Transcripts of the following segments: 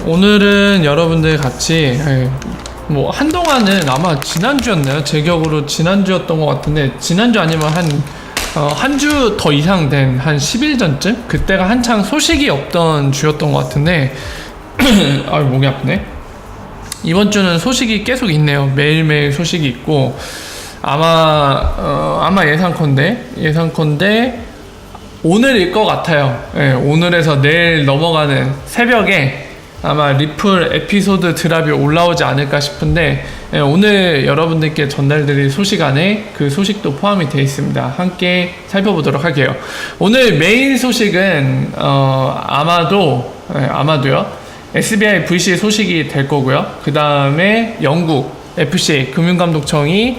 오늘은 여러분들 같이 뭐 한동안은 아마 지난주였나요? 제 기억으로 지난주였던 것 같은데 지난주 아니면 한 주 더 이상 된 한 10일 전쯤? 그때가 한창 소식이 없던 주였던 것 같은데 아유 목이 아프네. 이번 주는 소식이 계속 있네요. 매일매일 소식이 있고 아마 예상컨대 오늘일 것 같아요. 오늘에서 내일 넘어가는 새벽에 아마 리플 에피소드 드랍이 올라오지 않을까 싶은데 오늘 여러분들께 전달드릴 소식 안에 그 소식도 포함이 되어 있습니다. 함께 살펴보도록 할게요. 오늘 메인 소식은 아마도요 SBI VC 소식이 될 거고요. 그 다음에 영국 FCA 금융감독청이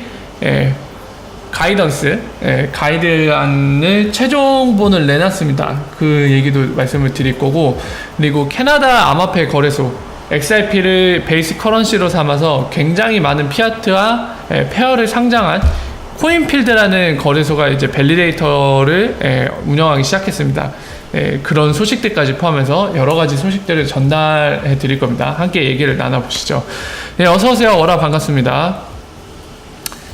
가이드안을 최종본을 내놨습니다. 그 얘기도 말씀을 드릴 거고, 그리고 캐나다 암호화폐 거래소 XRP를 베이스 커런시로 삼아서 굉장히 많은 피아트와 페어를 상장한 코인필드라는 거래소가 이제 밸리데이터를 운영하기 시작했습니다. 그런 소식들까지 포함해서 여러 가지 소식들을 전달해 드릴 겁니다. 함께 얘기를 나눠보시죠. 어서오세요. 워라 반갑습니다.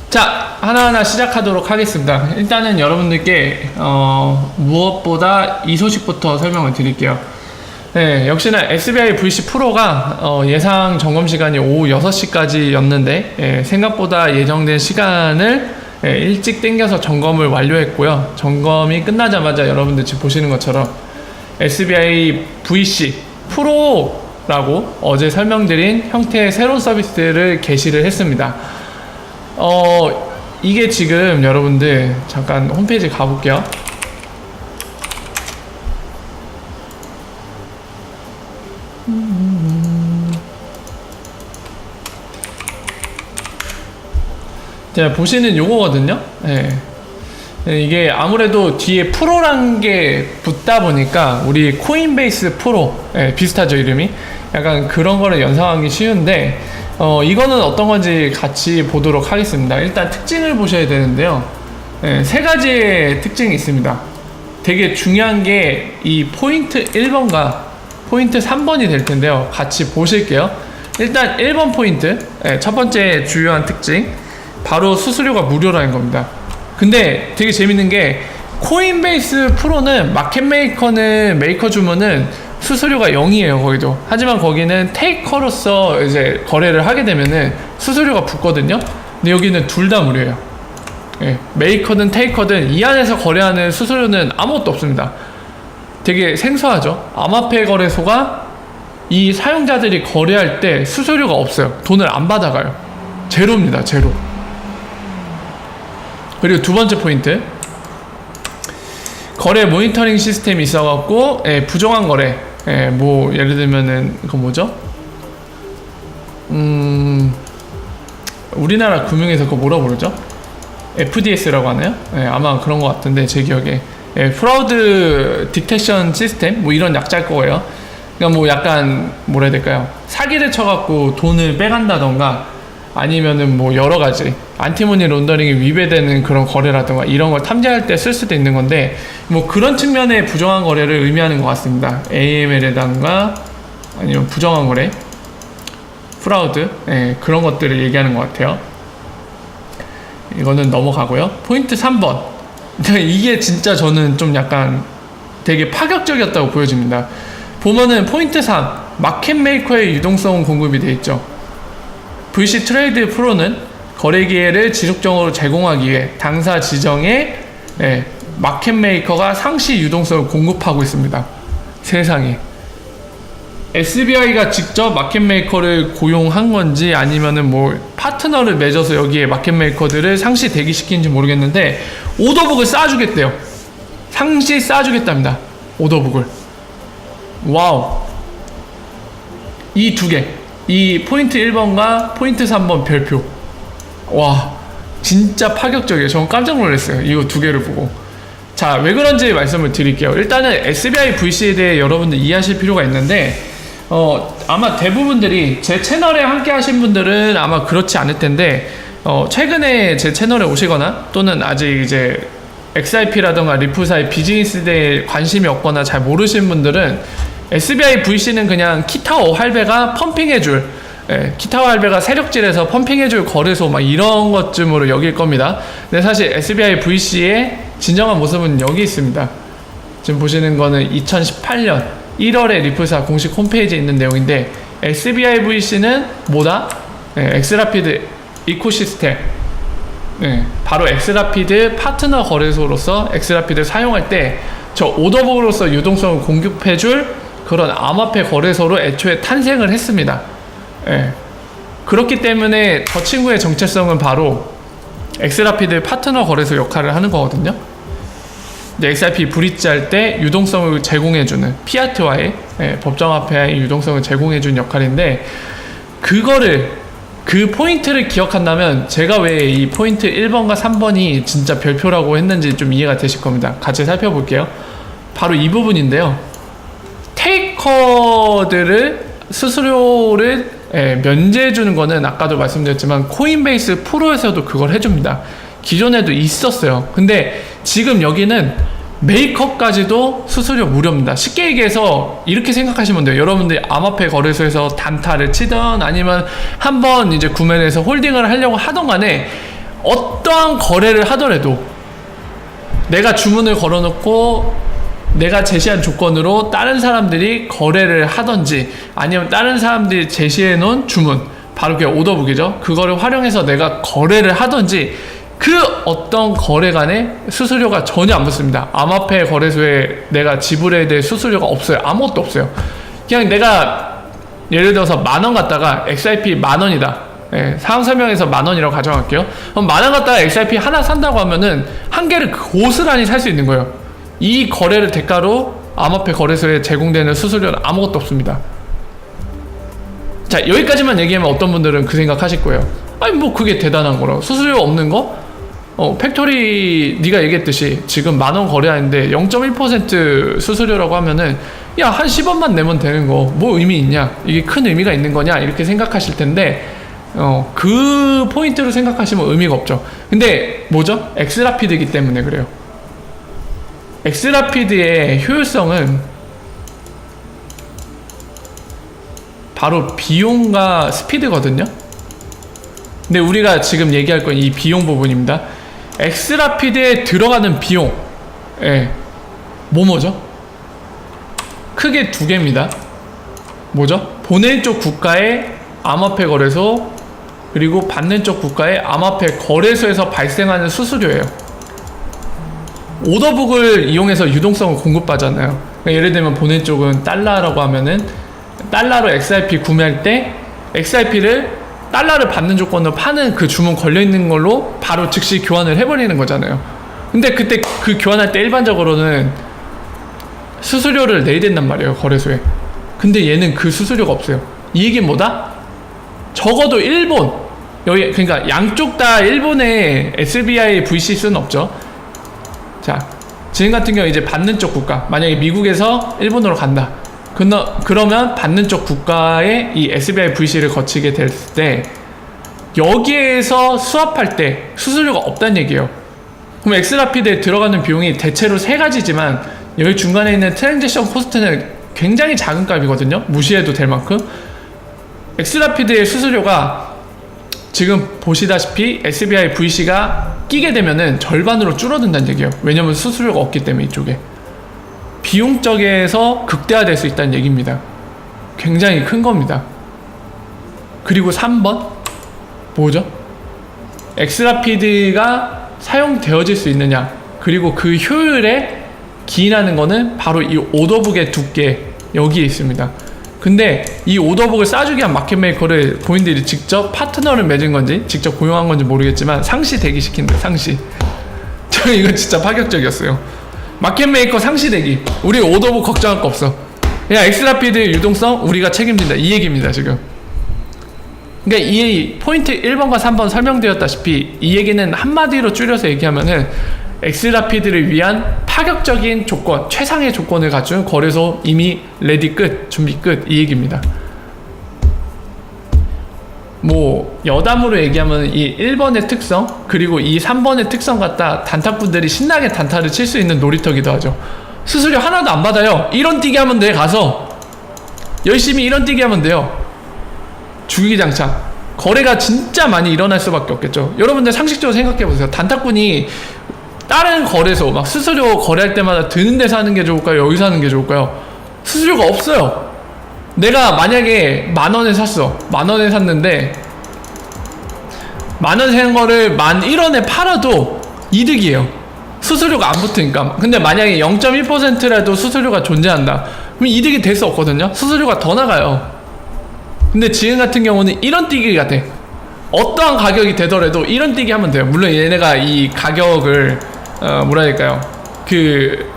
자, 하나하나 시작하도록 하겠습니다. 일단은 여러분들께 무엇보다 이 소식부터 설명을 드릴게요. 역시나 SBI VC 프로가 예상 점검 시간이 오후 6시까지였는데 생각보다 예정된 시간을 일찍 당겨서 점검을 완료했고요. 점검이 끝나자마자 여러분들 지금 보시는 것처럼 SBI VC 프로라고 어제 설명드린 형태의 새로운 서비스를 게시를 했습니다. 이게 지금 여러분들 잠깐 홈페이지 가볼게요. 자, 보시는 요거거든요. 이게 아무래도 뒤에 프로란 게 붙다 보니까 우리 코인베이스 프로 비슷하죠, 이름이. 약간 그런 거를 연상하기 쉬운데 이거는 어떤 건지 같이 보도록 하겠습니다. 일단 특징을 보셔야 되는데요. 세 가지의 특징이 있습니다. 되게 중요한 게 이 포인트 1번과 포인트 3번이 될 텐데요. 같이 보실게요. 일단 1번 포인트, 첫 번째 주요한 특징, 바로 수수료가 무료라는 겁니다. 근데 되게 재밌는 게 코인베이스 프로는 메이커 주문은 수수료가 0이에요, 거기도. 하지만 거기는 테이커로서 이제 거래를 하게 되면은 수수료가 붙거든요. 근데 여기는 둘 다 무료예요. 메이커든 테이커든 이 안에서 거래하는 수수료는 아무것도 없습니다. 되게 생소하죠? 암호화폐 거래소가 이 사용자들이 거래할 때 수수료가 없어요. 돈을 안 받아가요. 제로입니다, 제로. 그리고 두 번째 포인트, 거래 모니터링 시스템이 있어갖고 부정한 거래, 뭐 예를 들면은 그거 뭐죠? 우리나라 금융에서 그거 뭐라고 부르죠? FDS라고 하나요? 아마 그런 것 같은데 제 기억에 프라우드 디텍션 시스템 뭐 이런 약자일 거예요. 그러니까 뭐 약간 뭐라 해야 될까요? 사기를 쳐갖고 돈을 빼간다던가 아니면은 뭐 여러 가지 안티모니 론더링이 위배되는 그런 거래라든가 이런 걸 탐지할 때 쓸 수도 있는 건데 뭐 그런 측면의 부정한 거래를 의미하는 것 같습니다. AML에다가 아니면 부정한 거래, 프라우드, 그런 것들을 얘기하는 것 같아요. 이거는 넘어가고요. 포인트 3번. 이게 진짜 저는 좀 약간 되게 파격적이었다고 보여집니다. 보면은 포인트 3, 마켓메이커의 유동성 공급이 되어 있죠. VC 트레이드 프로는 거래 기회를 지속적으로 제공하기 위해 당사 지정의 마켓메이커가 상시 유동성을 공급하고 있습니다. 세상에. SBI가 직접 마켓메이커를 고용한 건지 아니면은 뭐 파트너를 맺어서 여기에 마켓메이커들을 상시 대기시키는지 모르겠는데 오더북을 쌓아주겠대요. 상시 쌓아주겠답니다. 오더북을. 와우. 이 두 개. 이 포인트 1번과 포인트 3번 별표. 와, 진짜 파격적이에요. 저는 깜짝 놀랐어요. 이거 두 개를 보고. 자, 왜 그런지 말씀을 드릴게요. 일단은 SBI VC에 대해 여러분들 이해하실 필요가 있는데 아마 대부분들이 제 채널에 함께 하신 분들은 아마 그렇지 않을 텐데 최근에 제 채널에 오시거나 또는 아직 이제 XRP라던가 리플사의 비즈니스에 대해 관심이 없거나 잘 모르시는 분들은 SBI VC는 그냥 키타오 할배가 펌핑해줄, 키타오 할배가 세력질에서 펌핑해줄 거래소 막 이런 것쯤으로 여길 겁니다. 근데 사실 SBI VC의 진정한 모습은 여기 있습니다. 지금 보시는 거는 2018년 1월에 리플사 공식 홈페이지에 있는 내용인데, SBI VC는 뭐다? 엑스라피드 이코시스템, 바로 엑스라피드 파트너 거래소로서 엑스라피드 사용할 때 저 오더북으로서 유동성을 공급해줄 그런 암호화폐 거래소로 애초에 탄생을 했습니다. 그렇기 때문에 저 친구의 정체성은 바로 엑스라피드 파트너 거래소 역할을 하는 거거든요. XRP 브릿지 할 때 유동성을 제공해주는 피아트와의 법정화폐의 유동성을 제공해주는 역할인데, 그 포인트를 기억한다면 제가 왜 이 포인트 1번과 3번이 진짜 별표라고 했는지 좀 이해가 되실 겁니다. 같이 살펴볼게요. 바로 이 부분인데요. 테이커들을 수수료를 면제해주는 거는 아까도 말씀드렸지만 코인베이스 프로에서도 그걸 해줍니다. 기존에도 있었어요. 근데 지금 여기는 메이커까지도 수수료 무료입니다. 쉽게 얘기해서 이렇게 생각하시면 돼요. 여러분들이 암호화폐 거래소에서 단타를 치던 아니면 한번 이제 구매를 해서 홀딩을 하려고 하던 간에 어떠한 거래를 하더라도 내가 주문을 걸어놓고 내가 제시한 조건으로 다른 사람들이 거래를 하던지 아니면 다른 사람들이 제시해 놓은 주문, 바로 그게 오더북이죠. 그거를 활용해서 내가 거래를 하던지 그 어떤 거래 간에 수수료가 전혀 안 붙습니다. 암호화폐 거래소에 내가 지불해야 될 수수료가 없어요. 아무것도 없어요. 그냥 내가 예를 들어서 10,000원 갖다가 XRP 10,000원이다. 사항 설명에서 10,000원이라고 가정할게요. 그럼 10,000원 갖다가 XRP 하나 산다고 하면은 한 개를 고스란히 살 수 있는 거예요. 이 거래를 대가로 암호화폐 거래소에 제공되는 수수료는 아무것도 없습니다. 자, 여기까지만 얘기하면 어떤 분들은 그 생각 하실 거예요. 아니 뭐 그게 대단한 거라고, 수수료 없는 거? 팩토리 네가 얘기했듯이 지금 10,000원 거래하는데 0.1% 수수료라고 하면은 야, 한 10원만 내면 되는 거 뭐 의미 있냐, 이게 큰 의미가 있는 거냐, 이렇게 생각하실 텐데 그 포인트로 생각하시면 의미가 없죠. 근데 뭐죠? 엑스라피드이기 때문에 그래요. 엑스라피드의 효율성은 바로 비용과 스피드거든요. 근데 우리가 지금 얘기할 건 이 비용 부분입니다. 엑스라피드에 들어가는 비용, 뭐죠? 크게 두 개입니다. 뭐죠? 보낼 쪽 국가의 암호화폐 거래소, 그리고 받는 쪽 국가의 암호화폐 거래소에서 발생하는 수수료예요. 오더북을 이용해서 유동성을 공급하잖아요. 그러니까 예를 들면 보낸 쪽은 달러라고 하면은 달러로 XRP 구매할 때 XRP를 달러를 받는 조건으로 파는 그 주문 걸려있는 걸로 바로 즉시 교환을 해버리는 거잖아요. 근데 그때 그 교환할 때 일반적으로는 수수료를 내야 된단 말이에요, 거래소에. 근데 얘는 그 수수료가 없어요. 이 얘기는 뭐다? 적어도 일본, 여기 그러니까 양쪽 다 일본에 SBI VC 수는 없죠. 자, 지금 같은 경우 이제 받는 쪽 국가, 만약에 미국에서 일본으로 간다. 그러면 받는 쪽 국가에 이 SBI VC를 거치게 될 때 여기에서 수합할 때 수수료가 없다는 얘기예요. 그럼 엑스라피드에 들어가는 비용이 대체로 세 가지지만 여기 중간에 있는 트랜잭션 코스트는 굉장히 작은 값이거든요. 무시해도 될 만큼. 엑스라피드의 수수료가 지금 보시다시피 SBI VC가 끼게 되면은 절반으로 줄어든다는 얘기예요. 왜냐면 수수료가 없기 때문에 이쪽에. 비용적에서 극대화될 수 있다는 얘기입니다. 굉장히 큰 겁니다. 그리고 3번 뭐죠? 엑스라피드가 사용되어질 수 있느냐, 그리고 그 효율에 기인하는 거는 바로 이 오더북의 두께, 여기에 있습니다. 근데 이 오더북을 싸주기 위한 마켓메이커를 본인들이 직접 파트너를 맺은 건지 직접 고용한 건지 모르겠지만 상시 대기시킨다. 상시. 저 이거 진짜 파격적이었어요. 마켓메이커 상시 대기. 우리 오더북 걱정할 거 없어. 그냥 엑스라피드의 유동성 우리가 책임진다, 이 얘기입니다 지금. 그러니까 이 포인트 1번과 3번 설명드렸다시피 이 얘기는 한마디로 줄여서 얘기하면은 엑스라피드를 위한 파격적인 조건, 최상의 조건을 갖춘 거래소 이미 레디 끝, 준비 끝, 이 얘기입니다. 뭐 여담으로 얘기하면 이 1번의 특성 그리고 이 3번의 특성 갖다 단타꾼들이 신나게 단타를 칠 수 있는 놀이터기도 하죠. 수수료 하나도 안 받아요. 이런 뛰기 하면 돼. 가서 열심히 이런 뛰기 하면 돼요. 주기장창. 거래가 진짜 많이 일어날 수밖에 없겠죠. 여러분들 상식적으로 생각해보세요. 단타꾼이 다른 거래소 막 수수료 거래할 때마다 드는 데서 하는 게 좋을까요? 여기서 하는 게 좋을까요? 수수료가 없어요. 내가 만약에 10,000원에 샀어. 10,000원에 샀는데 10,000원 산 거를 11,000원에 팔아도 이득이에요. 수수료가 안 붙으니까. 근데 만약에 0.1%라도 수수료가 존재한다. 그럼 이득이 될 수 없거든요. 수수료가 더 나가요. 근데 지금 같은 경우는 이런 뛰기가 돼. 어떠한 가격이 되더라도 이런 뛰기 하면 돼요. 물론 얘네가 이 가격을 뭐라 해야 될까요? 그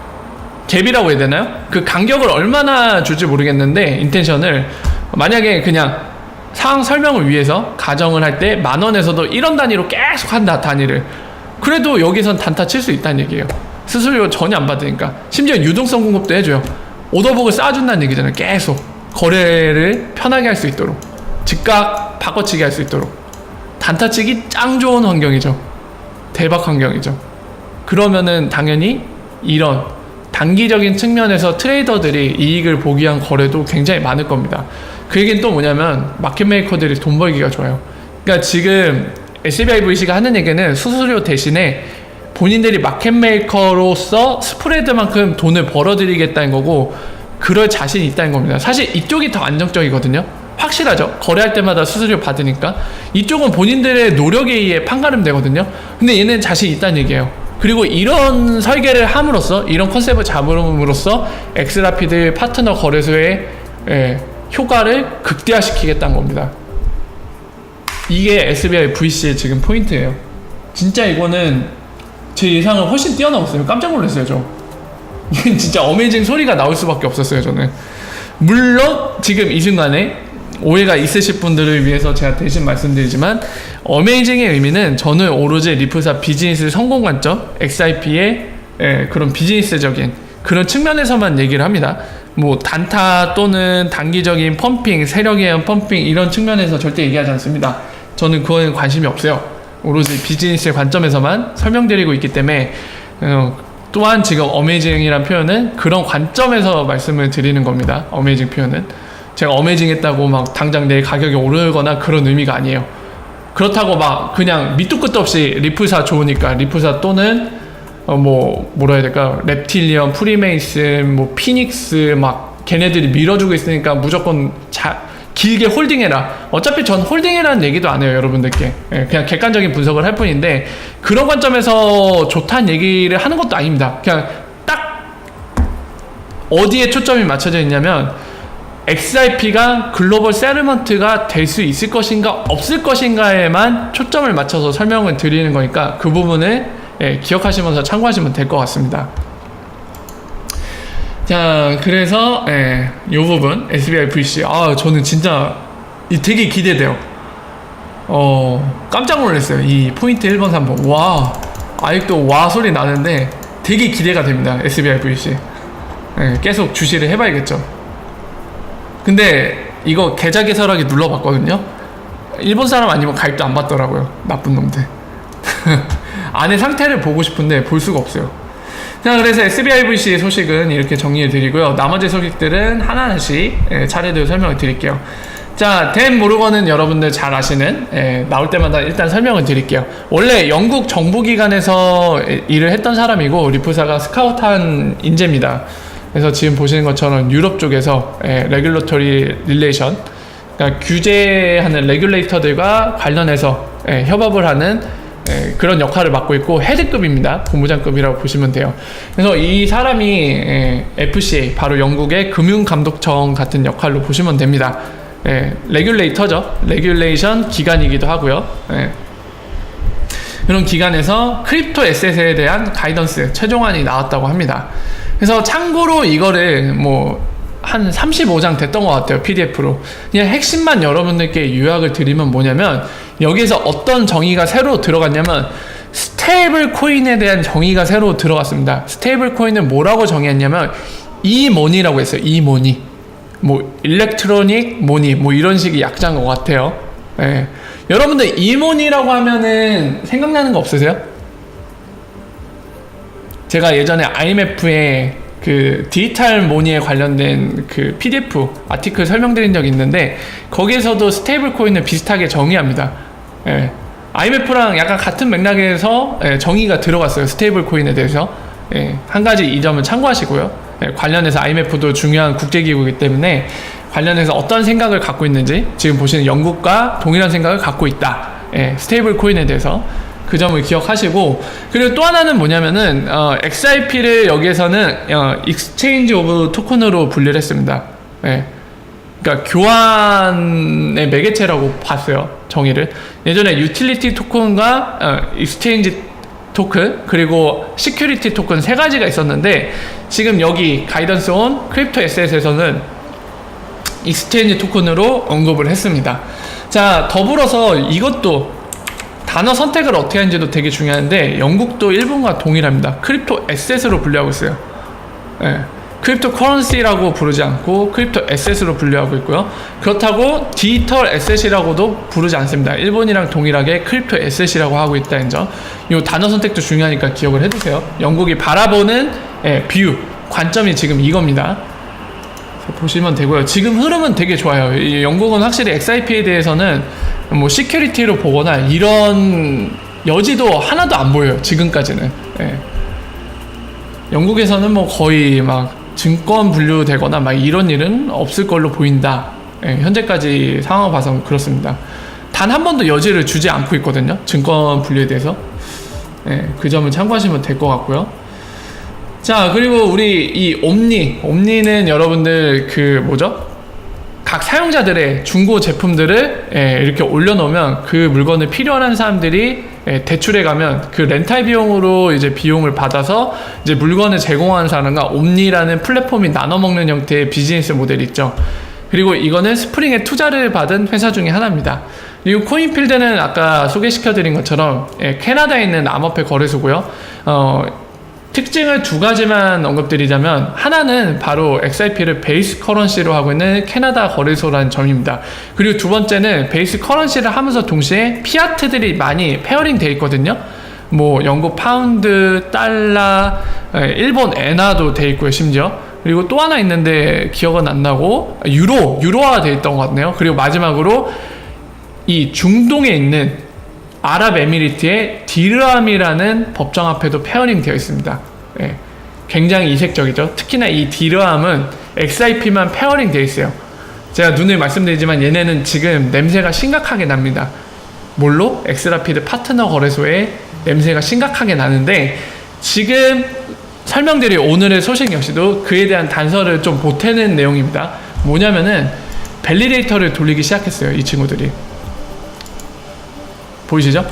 갭이라고 해야 되나요? 그 간격을 얼마나 줄지 모르겠는데 인텐션을 만약에 그냥 상황 설명을 위해서 가정을 할 때 10,000원에서도 이런 단위로 계속 한다 단위를. 그래도 여기선 단타 칠 수 있다는 얘기예요. 수수료 전혀 안 받으니까. 심지어 유동성 공급도 해줘요. 오더북을 쌓아준다는 얘기잖아요. 계속 거래를 편하게 할 수 있도록, 즉각 바꿔치기 할 수 있도록. 단타치기 짱 좋은 환경이죠. 대박 환경이죠. 그러면은 당연히 이런 단기적인 측면에서 트레이더들이 이익을 보기 위한 거래도 굉장히 많을 겁니다. 그 얘기는 또 뭐냐면 마켓메이커들이 돈 벌기가 좋아요. 그러니까 지금 SBIVC가 하는 얘기는 수수료 대신에 본인들이 마켓메이커로서 스프레드만큼 돈을 벌어들이겠다는 거고, 그럴 자신이 있다는 겁니다. 사실 이쪽이 더 안정적이거든요. 확실하죠. 거래할 때마다 수수료 받으니까. 이쪽은 본인들의 노력에 의해 판가름 되거든요. 근데 얘는 자신이 있다는 얘기예요. 그리고 이런 설계를 함으로써, 이런 컨셉을 잡음으로써 엑스라피드 파트너 거래소의 효과를 극대화시키겠다는 겁니다. 이게 SBI VC의 지금 포인트예요. 진짜 이거는 제 예상을 훨씬 뛰어넘었어요. 깜짝 놀랐어요, 저. 이건 진짜 어메이징 소리가 나올 수밖에 없었어요, 저는. 물론 지금 이 순간에 오해가 있으실 분들을 위해서 제가 대신 말씀드리지만, 어메이징의 의미는 저는 오로지 리프사 비즈니스 성공 관점, XIP의 그런 비즈니스적인 그런 측면에서만 얘기를 합니다. 뭐 단타 또는 단기적인 펌핑, 세력에 의한 펌핑 이런 측면에서 절대 얘기하지 않습니다. 저는 그거에 관심이 없어요. 오로지 비즈니스의 관점에서만 설명드리고 있기 때문에 또한 지금 어메이징이라는 표현은 그런 관점에서 말씀을 드리는 겁니다. 어메이징 표현은 제가 어메이징 했다고 막 당장 내일 가격이 오르거나 그런 의미가 아니에요. 그렇다고 막 그냥 밑도 끝도 없이 리프사 좋으니까, 리프사 또는 뭐라 해야 될까, 랩틸리언, 프리메이슨, 뭐 피닉스 막 걔네들이 밀어주고 있으니까 무조건 길게 홀딩해라. 어차피 전 홀딩해라는 얘기도 안 해요, 여러분들께. 그냥 객관적인 분석을 할 뿐인데, 그런 관점에서 좋다는 얘기를 하는 것도 아닙니다. 그냥 딱 어디에 초점이 맞춰져 있냐면, XIP가 글로벌 세틀먼트가 될 수 있을 것인가 없을 것인가에만 초점을 맞춰서 설명을 드리는 거니까 그 부분을 기억하시면서 참고하시면 될 것 같습니다. 자, 그래서 이 부분 SBI VC, 저는 진짜 되게 기대돼요. 깜짝 놀랐어요. 이 포인트 1번 3번 와, 아직도 와 소리 나는데 되게 기대가 됩니다. SBI VC 계속 주시를 해봐야겠죠. 근데 이거 계좌 개설하기 눌러봤거든요. 일본 사람 아니면 가입도 안 받더라고요. 나쁜 놈들. 안에 상태를 보고 싶은데 볼 수가 없어요. 자, 그래서 SBIVC 소식은 이렇게 정리해 드리고요. 나머지 소식들은 하나하나씩 차례대로 설명을 드릴게요. 자, 댄 모르거는 여러분들 잘 아시는, 나올 때마다 일단 설명을 드릴게요. 원래 영국 정부기관에서 일을 했던 사람이고, 리프사가 스카우트한 인재입니다. 그래서 지금 보시는 것처럼 유럽 쪽에서 레귤러터리 릴레이션, 그러니까 규제하는 레귤레이터들과 관련해서 협업을 하는 그런 역할을 맡고 있고, 헤드급입니다. 본부장급이라고 보시면 돼요. 그래서 이 사람이 FCA, 바로 영국의 금융감독청 같은 역할로 보시면 됩니다. 레귤레이터죠. 레귤레이션 기관이기도 하고요. 그런 기관에서 크립토 에셋에 대한 가이던스 최종안이 나왔다고 합니다. 그래서 참고로 이거를 한 35장 됐던 것 같아요. PDF로. 그냥 핵심만 여러분들께 요약을 드리면 뭐냐면, 여기서 어떤 정의가 새로 들어갔냐면 스테이블 코인에 대한 정의가 새로 들어갔습니다. 스테이블 코인은 뭐라고 정의했냐면 이모니라고 했어요. 이모니, 일렉트로닉 모니, 이런 식의 약자인 것 같아요. 여러분들 이모니라고 하면은 생각나는 거 없으세요? 제가 예전에 IMF에 그 디지털 모니에 관련된 그 PDF 아티클 설명드린 적이 있는데 거기에서도 스테이블 코인을 비슷하게 정의합니다. 예. IMF랑 약간 같은 맥락에서 정의가 들어갔어요. 스테이블 코인에 대해서. 예. 한 가지 이 점을 참고하시고요. 예. 관련해서 IMF도 중요한 국제기구이기 때문에 관련해서 어떤 생각을 갖고 있는지 지금 보시는 영국과 동일한 생각을 갖고 있다. 예. 스테이블 코인에 대해서 그 점을 기억하시고, 그리고 또 하나는 뭐냐면은 XIP를 여기에서는 익스체인지 오브 토큰으로 분류를 했습니다. 예. 그러니까 교환의 매개체라고 봤어요. 정의를. 예전에 유틸리티 토큰과 익스체인지 토큰 그리고 시큐리티 토큰 세 가지가 있었는데 지금 여기 가이던스 온 크립토 에셋에서는 익스체인지 토큰으로 언급을 했습니다. 자, 더불어서 이것도 단어 선택을 어떻게 하는지도 되게 중요한데 영국도 일본과 동일합니다. 크립토 에셋으로 분류하고 있어요. 예. 크립토 커런시라고 부르지 않고 크립토 에셋으로 분류하고 있고요. 그렇다고 디지털 에셋이라고도 부르지 않습니다. 일본이랑 동일하게 크립토 에셋이라고 하고 있다는 점. 이 단어 선택도 중요하니까 기억을 해두세요. 영국이 바라보는 뷰, 관점이 지금 이겁니다. 보시면 되고요. 지금 흐름은 되게 좋아요. 이 영국은 확실히 XIP에 대해서는 뭐 시큐리티로 보거나 이런 여지도 하나도 안 보여요. 지금까지는. 예. 영국에서는 뭐 거의 막 증권 분류되거나 막 이런 일은 없을 걸로 보인다. 예, 현재까지 상황을 봐서 그렇습니다. 단 한 번도 여지를 주지 않고 있거든요. 증권 분류에 대해서. 예, 그 점을 참고하시면 될 것 같고요. 자, 그리고 우리 이 옴니는 여러분들 그 뭐죠? 각 사용자들의 중고 제품들을 이렇게 올려놓으면 그 물건을 필요한 사람들이 대출해 가면 그 렌탈 비용으로 이제 비용을 받아서 이제 물건을 제공하는 사람과 옴니라는 플랫폼이 나눠 먹는 형태의 비즈니스 모델이 있죠. 그리고 이거는 스프링에 투자를 받은 회사 중에 하나입니다. 그리고 코인필드는 아까 소개시켜 드린 것처럼 캐나다에 있는 암호화폐 거래소고요. 특징을 두 가지만 언급드리자면 하나는 바로 XIP를 베이스 커런시로 하고 있는 캐나다 거래소라는 점입니다. 그리고 두 번째는 베이스 커런시를 하면서 동시에 피아트들이 많이 페어링 되어 있거든요. 뭐 영국 파운드, 달러, 일본 엔화도 되어 있고요. 심지어. 그리고 또 하나 있는데 기억은 안 나고 유로화 되어 있던 것 같네요. 그리고 마지막으로 이 중동에 있는 아랍에미리트의 디르함이라는 법정화폐도 페어링 되어 있습니다. 예, 굉장히 이색적이죠. 특히나 이 디르함은 XIP만 페어링 되어 있어요. 제가 눈을 말씀드리지만 얘네는 지금 냄새가 심각하게 납니다. 뭘로? 엑스라피드 파트너 거래소에 냄새가 심각하게 나는데 지금 설명드릴 오늘의 소식 역시도 그에 대한 단서를 좀 보태는 내용입니다. 뭐냐면은 밸리데이터를 돌리기 시작했어요. 이 친구들이. 보이시죠?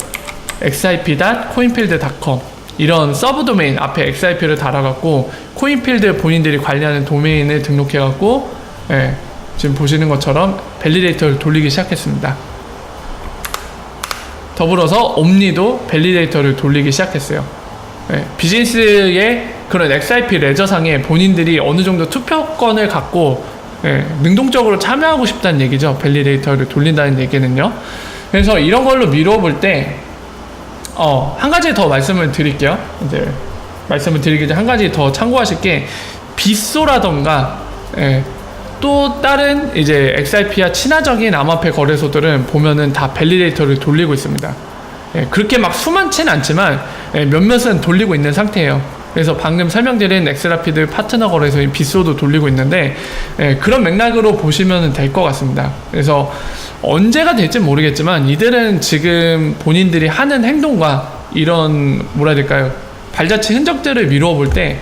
xip.coinfield.com 이런 서브 도메인 앞에 XIP를 달아갖고 코인필드 본인들이 관리하는 도메인을 등록해갖고 지금 보시는 것처럼 밸리데이터를 돌리기 시작했습니다. 더불어서 옴니도 밸리데이터를 돌리기 시작했어요. 비즈니스의 그런 XIP 레저상에 본인들이 어느 정도 투표권을 갖고 능동적으로 참여하고 싶다는 얘기죠. 밸리데이터를 돌린다는 얘기는요. 그래서 이런 걸로 미뤄볼 때, 한 가지 더 말씀을 드릴게요. 이제, 말씀을 드리기 전에 한 가지 더 참고하실 게, 빗소라던가, 또 다른 이제 XIP와 친화적인 암호화폐 거래소들은 보면은 다 밸리데이터를 돌리고 있습니다. 그렇게 막 수많지는 않지만, 몇몇은 돌리고 있는 상태예요. 그래서 방금 설명드린 엑스라피드 파트너 거래소인 빗소도 돌리고 있는데, 그런 맥락으로 보시면 될 것 같습니다. 그래서, 언제가 될지 모르겠지만 이들은 지금 본인들이 하는 행동과 이런 뭐라 해야 될까요? 발자취 흔적들을 미루어 볼 때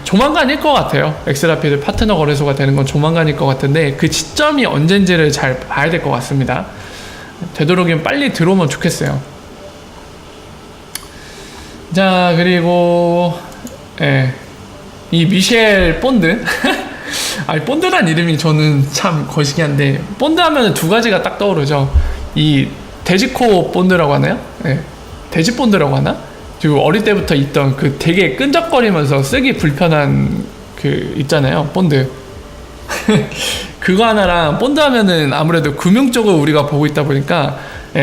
조만간일 것 같아요. 엑스라피드 파트너 거래소가 되는 건 조만간일 것 같은데 그 시점이 언젠지를 잘 봐야 될 것 같습니다. 되도록이면 빨리 들어오면 좋겠어요. 자, 그리고 이 미셸 본드 아니 본드란 이름이 저는 참 거시기한데 본드 하면 두 가지가 딱 떠오르죠. 이 돼지코 본드라고 하나요? 돼지 본드라고 하나? 그리고 어릴 때부터 있던 그 되게 끈적거리면서 쓰기 불편한 그 있잖아요. 본드. 그거 하나랑 본드 하면은 아무래도 금융 쪽을 우리가 보고 있다 보니까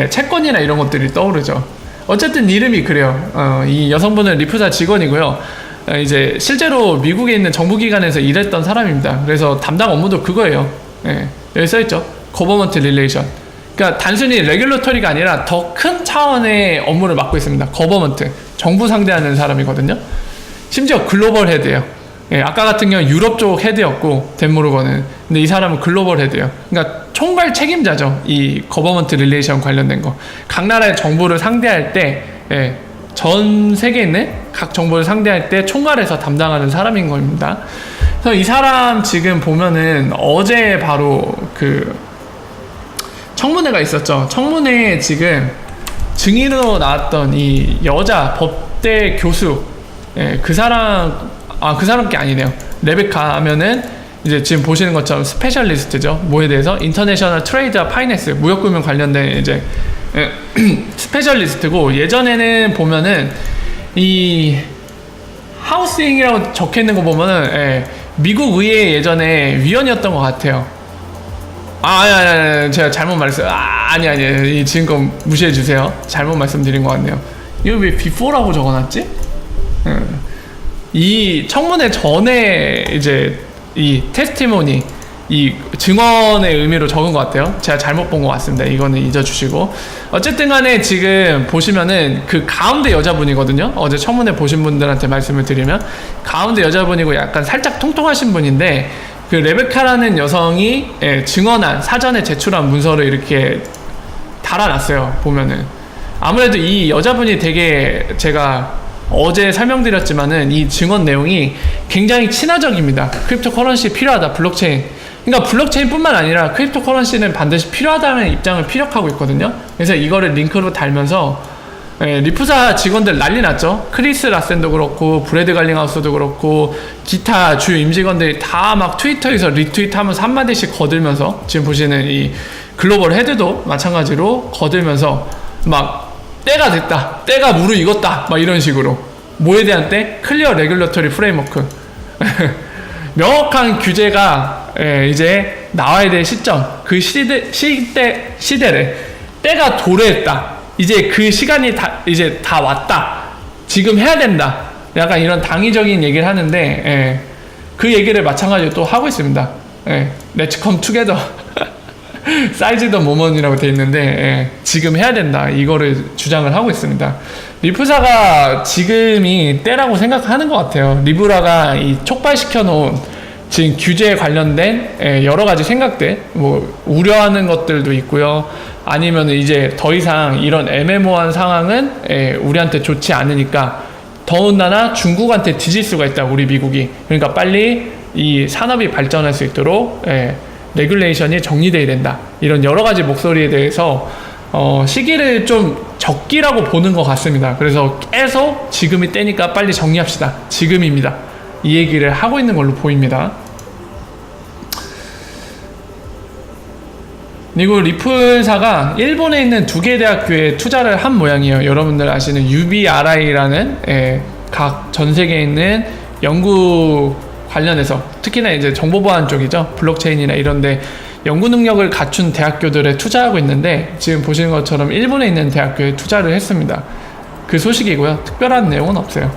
채권이나 이런 것들이 떠오르죠. 어쨌든 이름이 그래요. 이 여성분은 리프사 직원이고요. 이제 실제로 미국에 있는 정부기관에서 일했던 사람입니다. 그래서 담당 업무도 그거예요. 예, 여기 써있죠. Government Relation. 그러니까 단순히 레귤러터리가 아니라 더 큰 차원의 업무를 맡고 있습니다. 거버먼트, 정부 상대하는 사람이거든요. 심지어 글로벌 헤드예요. 예, 아까 같은 경우는 유럽 쪽 헤드였고 댄모르건은. 근데 이 사람은 글로벌 헤드예요. 그러니까 총괄 책임자죠. 이 거버먼트 릴레이션 관련된 거. 각 나라의 정부를 상대할 때, 예, 전 세계에 있는 각 정부를 상대할 때 총괄해서 담당하는 사람인 겁니다. 그래서 이 사람 지금 보면은 어제 바로 그 청문회가 있었죠. 청문회에 지금 증인으로 나왔던 이 여자 법대 교수, 예, 그 사람께 아니네요. 레베카 하면은 이제 지금 보시는 것처럼 스페셜리스트죠. 뭐에 대해서? 인터내셔널 트레이드와 파이낸스, 무역금융 관련된 이제 스페셜리스트고, 예전에는 보면은 이 하우스잉이라고 적혀 있는 거 보면은, 예, 미국 의회 예전에 위원이었던 것 같아요. 아니, 제가 잘못 말했어요. 아니, 지금 거 무시해 주세요. 잘못 말씀드린 것 같네요. 이거 왜 before라고 적어놨지? 이 청문회 전에 이제 이 테스티모니, 이 증언의 의미로 적은 것 같아요. 제가 잘못 본 것 같습니다. 이거는 잊어주시고. 어쨌든 간에 지금 보시면은 그 가운데 여자분이거든요. 어제 청문회 보신 분들한테 말씀을 드리면 가운데 여자분이고 약간 살짝 통통하신 분인데, 그 레베카라는 여성이, 예, 증언한, 사전에 제출한 문서를 이렇게 달아놨어요. 보면은 아무래도 이 여자분이 되게, 제가 어제 설명드렸지만은 이 증언 내용이 굉장히 친화적입니다. 크립토 커런시 필요하다, 블록체인. 그러니까 블록체인 뿐만 아니라 크립토 커런시는 반드시 필요하다는 입장을 피력하고 있거든요. 그래서 이거를 링크로 달면서, 예, 리프사 직원들 난리 났죠. 크리스 라센도 그렇고 브래드 갈링하우스도 그렇고 기타 주요 임직원들이 다 막 트위터에서 리트윗하면서 한마디씩 거들면서, 지금 보시는 이 글로벌 헤드도 마찬가지로 거들면서 막 때가 됐다, 때가 무르익었다, 막 이런 식으로. 뭐에 대한 때? 클리어 레귤러터리 프레임워크. 명확한 규제가, 예, 이제 나와야 될 시점, 그 시대를, 때가 도래했다, 이제 그 시간이 이제 다 왔다, 지금 해야 된다, 약간 이런 당위적인 얘기를 하는데, 예, 그 얘기를 마찬가지로 또 하고 있습니다. 예, Let's come together. 사이즈 더 모먼이라고 돼 있는데, 예, 지금 해야 된다, 이거를 주장을 하고 있습니다. 리프사가 지금이 때라고 생각하는 것 같아요. 리브라가 이 촉발시켜 놓은 지금 규제에 관련된, 예, 여러 가지 생각들, 뭐 우려하는 것들도 있고요. 아니면 이제 더 이상 이런 애매모호한 상황은, 예, 우리한테 좋지 않으니까, 더군다나 중국한테 뒤질 수가 있다, 우리 미국이. 그러니까 빨리 이 산업이 발전할 수 있도록, 예, 레귤레이션이 정리돼야 된다, 이런 여러 가지 목소리에 대해서 시기를 좀 적기라고 보는 것 같습니다. 그래서 계속 지금이 때니까 빨리 정리합시다, 지금입니다, 이 얘기를 하고 있는 걸로 보입니다. 그리고 리플사가 일본에 있는 2개 대학교에 투자를 한 모양이에요. 여러분들 아시는 UBRI라는, 예, 각 전 세계에 있는 연구 관련해서, 특히나 이제 정보보안 쪽이죠. 블록체인이나 이런데 연구 능력을 갖춘 대학교들에 투자하고 있는데, 지금 보시는 것처럼 일본에 있는 대학교에 투자를 했습니다. 그 소식이고요. 특별한 내용은 없어요.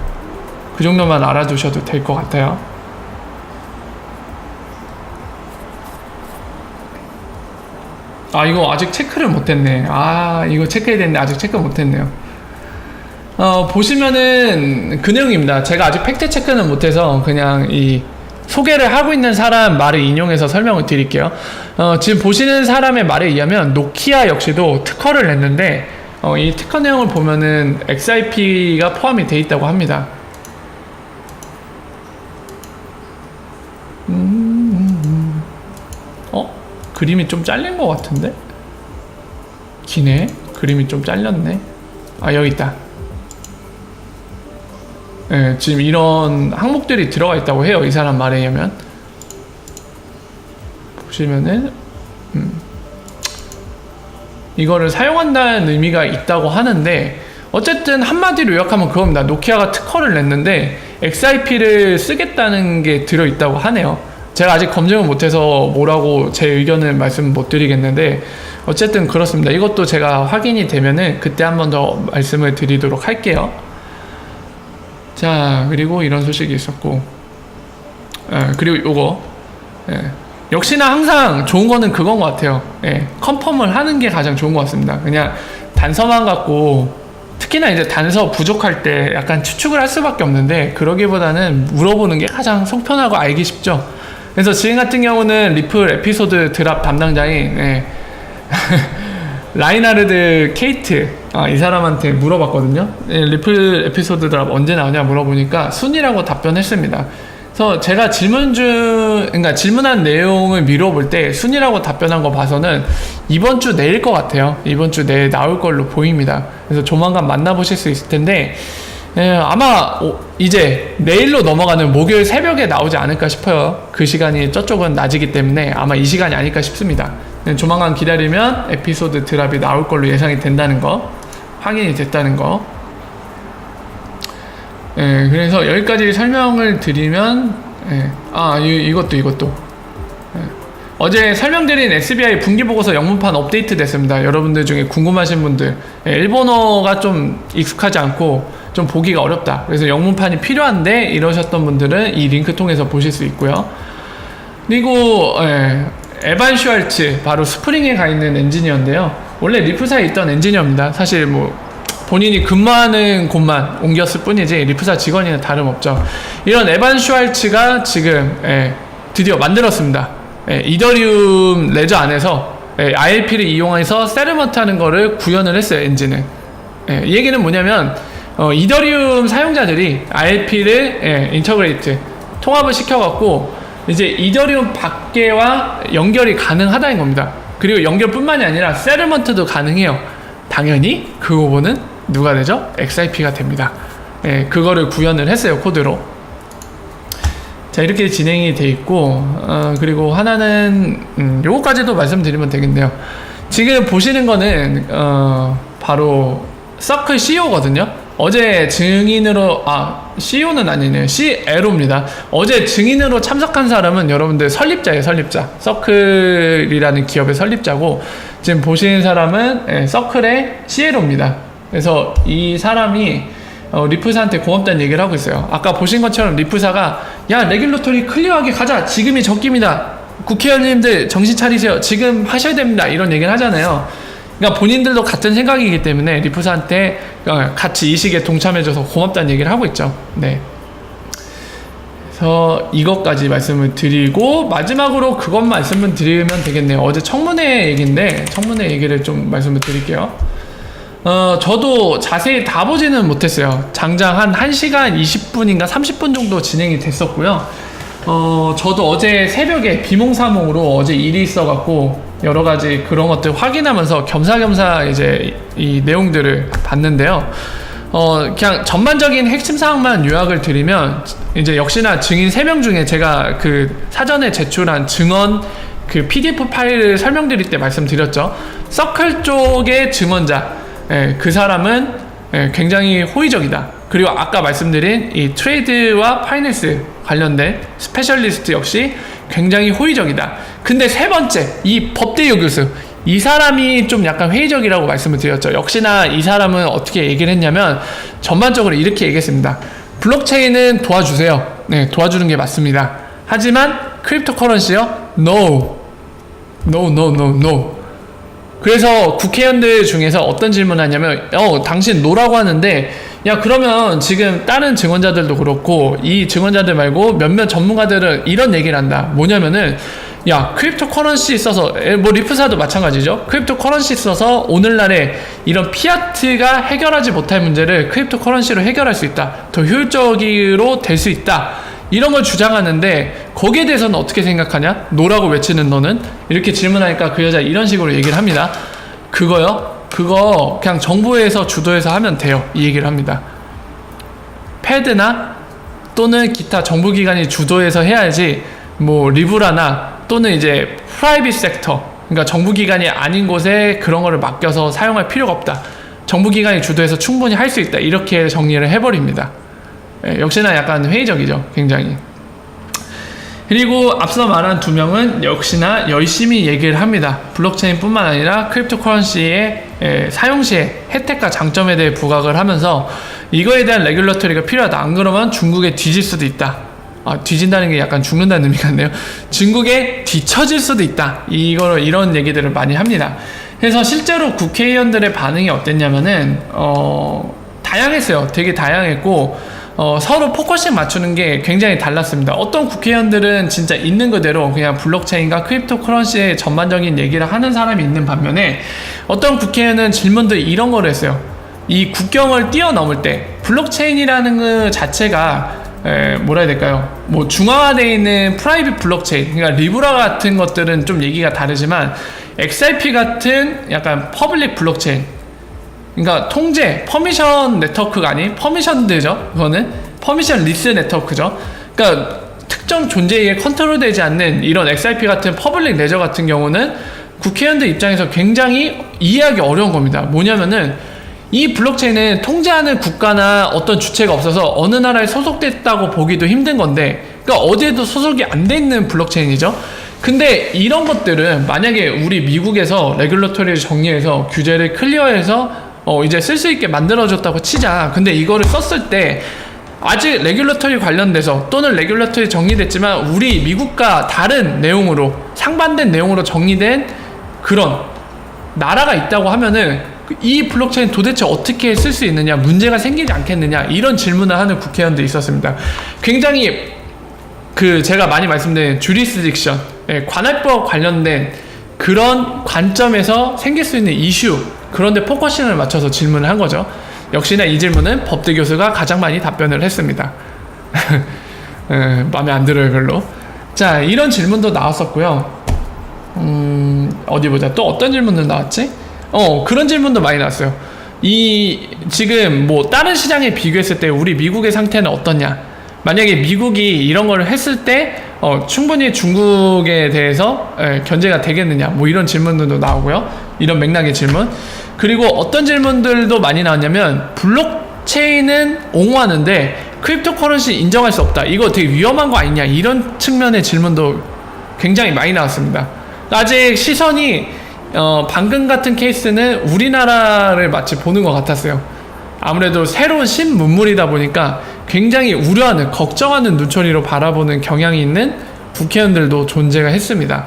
그 정도만 알아두셔도 될 것 같아요. 이거 아직 체크를 못했네. 이거 체크해야 되는데 아직 체크 못했네요. 보시면은 그 내용입니다. 제가 아직 팩트 체크는 못해서 그냥 이 소개를 하고 있는 사람 말을 인용해서 설명을 드릴게요. 지금 보시는 사람의 말에 의하면 노키아 역시도 특허를 냈는데, 이 특허 내용을 보면은 XIP가 포함이 돼 있다고 합니다. 그림이 좀 잘린 것 같은데? 기네? 그림이 좀 잘렸네. 여기 있다. 예, 지금 이런 항목들이 들어가 있다고 해요, 이 사람 말에 의하면. 보시면은 이거를 사용한다는 의미가 있다고 하는데, 어쨌든 한마디로 요약하면 그겁니다. 노키아가 특허를 냈는데 XIP를 쓰겠다는 게 들어있다고 하네요. 제가 아직 검증을 못해서 뭐라고 제 의견을 말씀 못 드리겠는데, 어쨌든 그렇습니다. 이것도 제가 확인이 되면은 그때 한 번 더 말씀을 드리도록 할게요. 자, 그리고 이런 소식이 있었고, 그리고 요거, 역시나 항상 좋은 거는 그건 것 같아요. 컨펌을 하는 게 가장 좋은 것 같습니다. 그냥 단서만 갖고, 특히나 이제 단서 부족할 때 약간 추측을 할 수밖에 없는데, 그러기보다는 물어보는 게 가장 속편하고 알기 쉽죠. 그래서 지금 같은 경우는 리플 에피소드 드랍 담당자인 라이나르드 케이트, 이 사람한테 물어봤거든요. 리플 에피소드 드랍 언제 나오냐 물어보니까 순이라고 답변했습니다. 그래서 제가 그러니까 질문한 내용을 미뤄볼 때 순이라고 답변한 거 봐서는 이번 주 내일 것 같아요. 이번 주 내일 나올 걸로 보입니다. 그래서 조만간 만나보실 수 있을 텐데, 아마 이제 내일로 넘어가는 목요일 새벽에 나오지 않을까 싶어요. 그 시간이 저쪽은 낮이기 때문에 아마 이 시간이 아닐까 싶습니다. 조만간 기다리면 에피소드 드랍이 나올 걸로 예상이 된다는 거, 확인이 됐다는 거. 그래서 여기까지 설명을 드리면, 이것도. 어제 설명드린 SBI 분기보고서 영문판 업데이트 됐습니다. 여러분들 중에 궁금하신 분들, 일본어가 좀 익숙하지 않고 좀 보기가 어렵다, 그래서 영문판이 필요한데 이러셨던 분들은 이 링크 통해서 보실 수 있고요. 그리고 에반 슈왈츠, 바로 스프링에 가 있는 엔지니어인데요. 원래 리프사에 있던 엔지니어입니다. 사실 뭐 본인이 근무하는 곳만 옮겼을 뿐이지 리프사 직원이나 다름없죠. 이런 에반 슈왈츠가 지금 드디어 만들었습니다. 이더리움 레저 안에서 ILP를 이용해서 세르먼트 하는 거를 구현을 했어요, 엔진을. 이 얘기는 뭐냐면, 이더리움 사용자들이 ILP를 인터그레이트, 통합을 시켜갖고 이제 이더리움 밖에와 연결이 가능하다는 겁니다. 그리고 연결뿐만이 아니라 세르먼트도 가능해요. 당연히 그 부분은 누가 되죠? XIP가 됩니다. 그거를 구현을 했어요, 코드로. 자, 이렇게 진행이 돼 있고, 그리고 하나는 요거까지도 말씀드리면 되겠네요. 지금 보시는 거는 바로 서클 CEO거든요. 어제 증인으로, CEO는 아니네요. CLO입니다. 어제 증인으로 참석한 사람은 여러분들 설립자예요, 설립자. 서클이라는 기업의 설립자고, 지금 보시는 사람은 서클의 CLO입니다. 그래서 이 사람이 리프사한테 고맙다는 얘기를 하고 있어요. 아까 보신 것처럼 리프사가, 야, 레귤러토리 클리어하게 가자, 지금이 적기입니다, 국회의원님들 정신 차리세요, 지금 하셔야 됩니다, 이런 얘기를 하잖아요. 그러니까 본인들도 같은 생각이기 때문에 리프사한테 같이 이 시기에 동참해줘서 고맙다는 얘기를 하고 있죠. 네. 그래서 이것까지 말씀을 드리고, 마지막으로 그것 말씀을 드리면 되겠네요. 어제 청문회 얘기인데 청문회 얘기를 좀 말씀을 드릴게요. 저도 자세히 다 보지는 못했어요. 장장 한 1시간 20분인가 30분 정도 진행이 됐었고요. 저도 어제 새벽에 비몽사몽으로 어제 일이 있어갖고 여러가지 그런 것들 확인하면서 겸사겸사 이제 이 내용들을 봤는데요. 그냥 전반적인 핵심 사항만 요약을 드리면, 이제 역시나 증인 3명 중에 제가 그 사전에 제출한 증언 그 PDF 파일을 설명드릴 때 말씀드렸죠. 서클 쪽의 증언자, 그 사람은 굉장히 호의적이다. 그리고 아까 말씀드린 이 트레이드와 파이낸스 관련된 스페셜리스트 역시 굉장히 호의적이다. 근데 세 번째, 이 법대유 교수, 이 사람이 좀 약간 회의적이라고 말씀을 드렸죠. 역시나 이 사람은 어떻게 얘기를 했냐면, 전반적으로 이렇게 얘기했습니다. 블록체인은 도와주세요. 네, 도와주는 게 맞습니다. 하지만 크립토커런시요? No. 그래서 국회의원들 중에서 어떤 질문을 하냐면, 당신 노라고 하는데, 야, 그러면 지금 다른 증언자들도 그렇고 이 증언자들 말고 몇몇 전문가들은 이런 얘기를 한다. 뭐냐면은, 야, 크립토 커런시 써서, 뭐 리프사도 마찬가지죠. 크립토 커런시 써서 오늘날에 이런 피아트가 해결하지 못할 문제를 크립토 커런시로 해결할 수 있다, 더 효율적으로 될 수 있다, 이런 걸 주장하는데, 거기에 대해서는 어떻게 생각하냐? 노라고 외치는 너는? 이렇게 질문하니까 그 여자 이런 식으로 얘기를 합니다. 그거 그냥 정부에서 주도해서 하면 돼요, 이 얘기를 합니다. 패드나 또는 기타 정부기관이 주도해서 해야지, 뭐 리브라나 또는 이제 프라이빗 섹터, 그러니까 정부기관이 아닌 곳에 그런 거를 맡겨서 사용할 필요가 없다, 정부기관이 주도해서 충분히 할 수 있다, 이렇게 정리를 해버립니다. 역시나 약간 회의적이죠, 굉장히. 그리고 앞서 말한 두 명은 역시나 열심히 얘기를 합니다. 블록체인뿐만 아니라 크립토커런시의 사용 시에 혜택과 장점에 대해 부각을 하면서 이거에 대한 레귤러터리가 필요하다. 안 그러면 중국에 뒤질 수도 있다. 뒤진다는 게 약간 죽는다는 의미 같네요. 중국에 뒤처질 수도 있다. 이런 얘기들을 많이 합니다. 그래서 실제로 국회의원들의 반응이 어땠냐면은 다양했어요. 되게 다양했고 서로 포커싱 맞추는 게 굉장히 달랐습니다. 어떤 국회의원들은 진짜 있는 그대로 그냥 블록체인과 크립토커런시의 전반적인 얘기를 하는 사람이 있는 반면에 어떤 국회의원은 질문들이 이런 거를 했어요. 이 국경을 뛰어넘을 때 블록체인이라는 그 자체가 뭐라 해야 될까요? 뭐 중앙화되어 있는 프라이빗 블록체인, 그러니까 리브라 같은 것들은 좀 얘기가 다르지만 XRP 같은 약간 퍼블릭 블록체인, 그러니까 통제, 퍼미션 네트워크가 아닌 퍼미션드죠. 그거는 퍼미션 리스 네트워크죠. 그러니까 특정 존재에 컨트롤되지 않는 이런 XRP 같은 퍼블릭 레저 같은 경우는 국회의원들 입장에서 굉장히 이해하기 어려운 겁니다. 뭐냐면은 이 블록체인은 통제하는 국가나 어떤 주체가 없어서 어느 나라에 소속됐다고 보기도 힘든 건데, 그러니까 어디에도 소속이 안 돼 있는 블록체인이죠. 근데 이런 것들은 만약에 우리 미국에서 레귤러토리를 정리해서 규제를 클리어해서 이제 쓸 수 있게 만들어줬다고 치자. 근데 이거를 썼을 때 아직 레귤러터리 관련돼서 또는 레귤러터리 정리됐지만 우리 미국과 다른 내용으로 상반된 내용으로 정리된 그런 나라가 있다고 하면은 이 블록체인 도대체 어떻게 쓸 수 있느냐, 문제가 생기지 않겠느냐, 이런 질문을 하는 국회의원들이 있었습니다. 굉장히 제가 많이 말씀드린 주리스딕션, 관할법 관련된 그런 관점에서 생길 수 있는 이슈, 그런데 포커싱을 맞춰서 질문을 한 거죠. 역시나 이 질문은 법대 교수가 가장 많이 답변을 했습니다. 마음에 안 들어요, 별로. 자, 이런 질문도 나왔었고요. 어디 보자. 또 어떤 질문들 나왔지? 그런 질문도 많이 나왔어요. 지금 뭐 다른 시장에 비교했을 때 우리 미국의 상태는 어떠냐? 만약에 미국이 이런 걸 했을 때 충분히 중국에 대해서 견제가 되겠느냐, 뭐 이런 질문들도 나오고요. 이런 맥락의 질문. 그리고 어떤 질문들도 많이 나왔냐면 블록체인은 옹호하는데 크립토커런시 인정할 수 없다, 이거 되게 위험한 거 아니냐, 이런 측면의 질문도 굉장히 많이 나왔습니다. 아직 시선이 방금 같은 케이스는 우리나라를 마치 보는 것 같았어요. 아무래도 새로운 신문물이다 보니까 굉장히 우려하는, 걱정하는 눈초리로 바라보는 경향이 있는 국회의원들도 존재가 했습니다.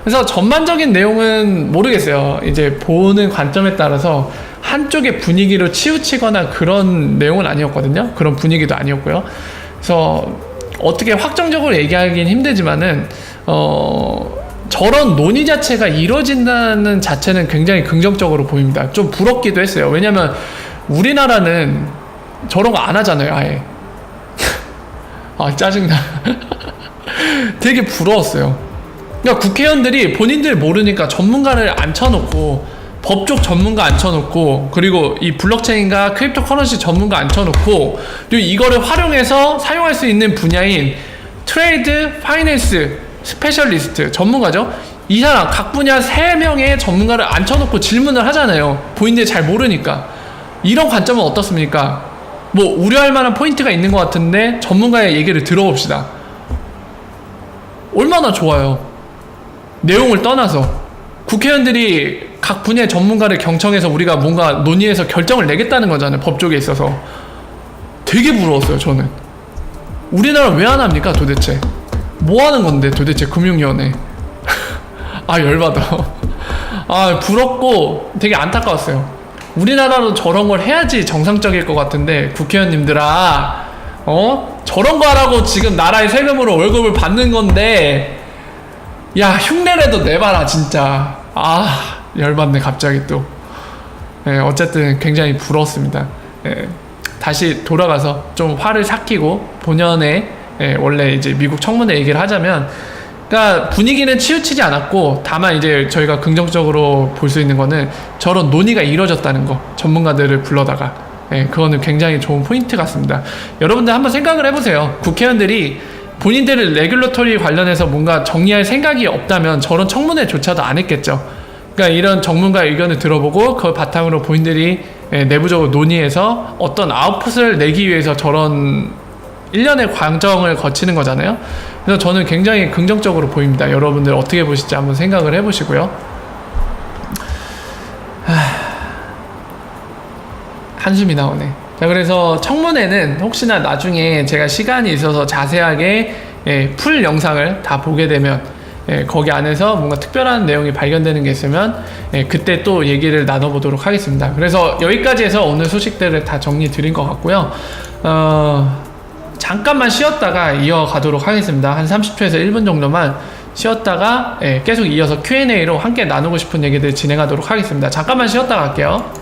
그래서 전반적인 내용은 모르겠어요. 이제 보는 관점에 따라서 한쪽의 분위기로 치우치거나 그런 내용은 아니었거든요. 그런 분위기도 아니었고요. 그래서 어떻게 확정적으로 얘기하기는 힘들지만은 저런 논의 자체가 이루어진다는 자체는 굉장히 긍정적으로 보입니다. 좀 부럽기도 했어요. 왜냐면 우리나라는 저런 거 안 하잖아요, 아예. 짜증나. 되게 부러웠어요. 그러니까 국회의원들이 본인들 모르니까 전문가를 앉혀놓고, 법적 전문가 앉혀놓고, 그리고 이 블록체인과 크립토커런시 전문가 앉혀놓고, 그리고 이거를 활용해서 사용할 수 있는 분야인 트레이드, 파이낸스, 스페셜리스트, 전문가죠. 이 사람 각 분야 3명의 전문가를 앉혀놓고 질문을 하잖아요. 본인들이 잘 모르니까. 이런 관점은 어떻습니까? 뭐 우려할 만한 포인트가 있는 것 같은데 전문가의 얘기를 들어봅시다. 얼마나 좋아요. 내용을 떠나서 국회의원들이 각 분야의 전문가를 경청해서 우리가 뭔가 논의해서 결정을 내겠다는 거잖아요. 법조계에 있어서. 되게 부러웠어요, 저는. 우리나라 왜 안 합니까, 도대체? 뭐 하는 건데, 도대체, 금융위원회. 열받아. 부럽고 되게 안타까웠어요. 우리나라도 저런 걸 해야지 정상적일 것 같은데, 국회의원님들아, 저런 거 하라고 지금 나라의 세금으로 월급을 받는 건데, 야, 흉내라도 내봐라, 진짜. 열받네, 갑자기 또. 어쨌든 굉장히 부러웠습니다. 다시 돌아가서 좀 화를 삭히고, 본연의, 원래 이제 미국 청문회 얘기를 하자면, 그러니까 분위기는 치우치지 않았고, 다만 이제 저희가 긍정적으로 볼 수 있는 거는 저런 논의가 이루어졌다는 거, 전문가들을 불러다가. 그거는 굉장히 좋은 포인트 같습니다. 여러분들 한번 생각을 해보세요. 국회의원들이 본인들의 레귤러토리 관련해서 뭔가 정리할 생각이 없다면 저런 청문회조차도 안 했겠죠. 그러니까 이런 전문가 의견을 들어보고 그걸 바탕으로 본인들이 내부적으로 논의해서 어떤 아웃풋을 내기 위해서 저런 1년의 과정을 거치는 거잖아요. 그래서 저는 굉장히 긍정적으로 보입니다. 여러분들 어떻게 보실지 한번 생각을 해보시고요. 한숨이 나오네. 자, 그래서 청문회는 혹시나 나중에 제가 시간이 있어서 자세하게 풀 영상을 다 보게 되면 거기 안에서 뭔가 특별한 내용이 발견되는 게 있으면 그때 또 얘기를 나눠보도록 하겠습니다. 그래서 여기까지 해서 오늘 소식들을 다 정리 드린 것 같고요. 잠깐만 쉬었다가 이어가도록 하겠습니다. 한 30초에서 1분 정도만 쉬었다가 계속 이어서 Q&A로 함께 나누고 싶은 얘기들 진행하도록 하겠습니다. 잠깐만 쉬었다 갈게요.